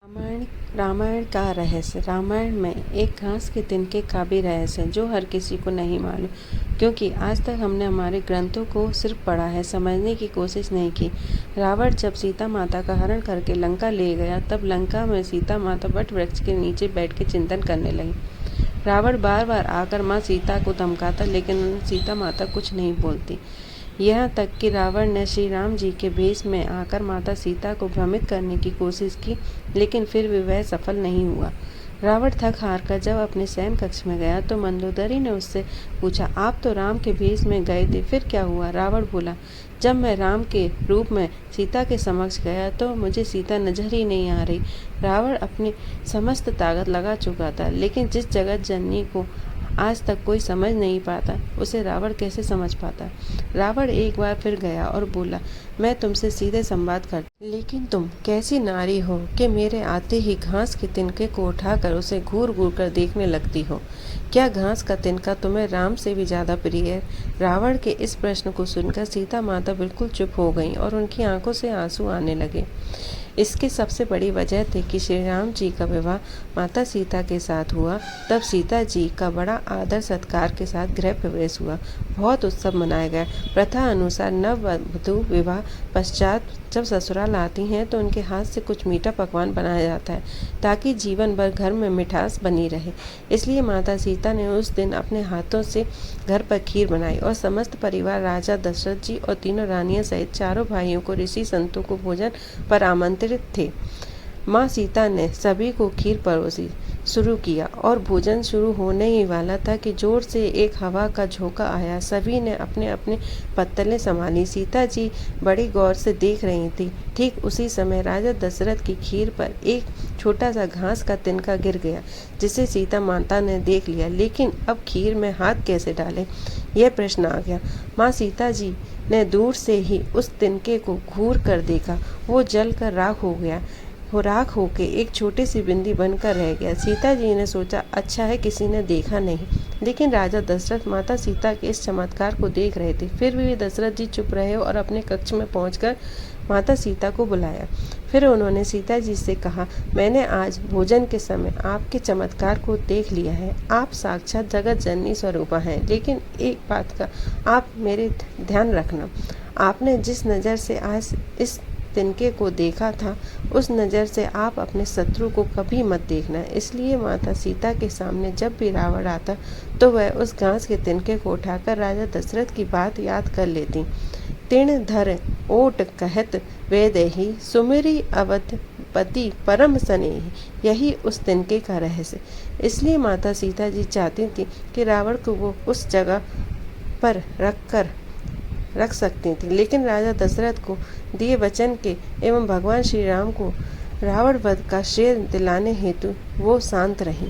रामायण रामायण का रहस्य। रामायण में एक घास के तिनके का भी रहस्य है जो हर किसी को नहीं मालूम, क्योंकि आज तक हमने हमारे ग्रंथों को सिर्फ पढ़ा है, समझने की कोशिश नहीं की। रावण जब सीता माता का हरण करके लंका ले गया, तब लंका में सीता माता वट वृक्ष के नीचे बैठ के चिंतन करने लगी। रावण बार बार आकर माँ सीता को धमकाता, लेकिन सीता माता कुछ नहीं बोलती। यहाँ तक कि रावण ने श्री राम जी के भेष में आकर माता सीता को भ्रमित करने की कोशिश की, लेकिन फिर भी वह सफल नहीं हुआ। रावण थक हार कर जब अपने शयन कक्ष में गया तो मंदोदरी ने उससे पूछा, आप तो राम के भेष में गए थे, फिर क्या हुआ? रावण बोला, जब मैं राम के रूप में सीता के समक्ष गया तो मुझे सीता नजर ही नहीं आ रही। रावण अपनी समस्त ताकत लगा चुका था, लेकिन जिस जगत जननी को आज तक कोई समझ नहीं पाता, उसे रावण कैसे समझ पाता? रावण एक बार फिर गया और बोला, मैं तुमसे सीधे संवाद कर, लेकिन तुम कैसी नारी हो कि मेरे आते ही घास के तिनके को उठाकर उसे घूर घूर कर देखने लगती हो? क्या घास का तिनका तुम्हें राम से भी ज्यादा प्रिय है? रावण के इस प्रश्न को सुनकर सीता माता बिल्कुल चुप हो गईं और उनकी आंखों से आंसू आने लगे। इसकी सबसे बड़ी वजह थी कि श्री राम जी का विवाह माता सीता के साथ हुआ। तब सीता जी का बड़ा आदर सत्कार के साथ गृह प्रवेश हुआ। बहुत उत्सव मनाया गया। प्रथा अनुसार नववधू विवाह पश्चात जब ससुराल आती हैं तो उनके हाथ से कुछ मीठा पकवान बनाया जाता है, ताकि जीवन भर घर में मिठास बनी रहे। इसलिए माता सीता ने उस दिन अपने हाथों से घर पर खीर बनाई और समस्त परिवार, राजा दशरथ जी और तीनों रानियां सहित चारों भाइयों को, ऋषि संतों को भोजन पर आमंत्रित थे। माँ सीता ने सभी को खीर परोसी शुरू किया और भोजन शुरू होने ही वाला था कि जोर से एक हवा का झोंका आया। सभी ने अपने अपने पत्तलें संभाली। सीता जी बड़ी गौर से देख रही थी। ठीक उसी समय राजा दशरथ की खीर पर एक छोटा सा घास का तिनका गिर गया, जिसे सीता माता ने देख लिया, लेकिन अब खीर में हाथ कैसे डाले, यह प्रश्न आ गया। माँ सीता जी ने दूर से ही उस तिनके को घूर कर देखा। वो जल कर राख हो गया। वो राख होके एक छोटी सी बिंदी बनकर रह गया। सीता जी ने सोचा, अच्छा है किसी ने देखा नहीं। लेकिन राजा दशरथ माता सीता के इस चमत्कार को देख रहे थे। फिर भी दशरथ जी चुप रहे और अपने कक्ष में पहुंचकर माता सीता को बुलाया। फिर उन्होंने सीता जी से कहा, मैंने आज भोजन के समय आपके चमत्कार को देख लिया है। आप साक्षात जगत जननी स्वरूपा हैं, लेकिन एक बात का आप मेरे ध्यान रखना। आपने जिस नज़र से आज इस तिनके को देखा था, उस नज़र से आप अपने शत्रु को कभी मत देखना। इसलिए माता सीता के सामने जब भी रावण आता तो वह उस घास के तिनके को उठाकर राजा दशरथ की बात याद कर लेती। तिण धर ओट कहत वेदेही, सुमिरी अवध पति परम स्नेही। यही उस तिनके का रहस्य। इसलिए माता सीता जी चाहती थी कि रावण को वो उस जगह पर रख सकती थी, लेकिन राजा दशरथ को दिए वचन के एवं भगवान श्री राम को रावण वध का श्रेय दिलाने हेतु वो शांत रही।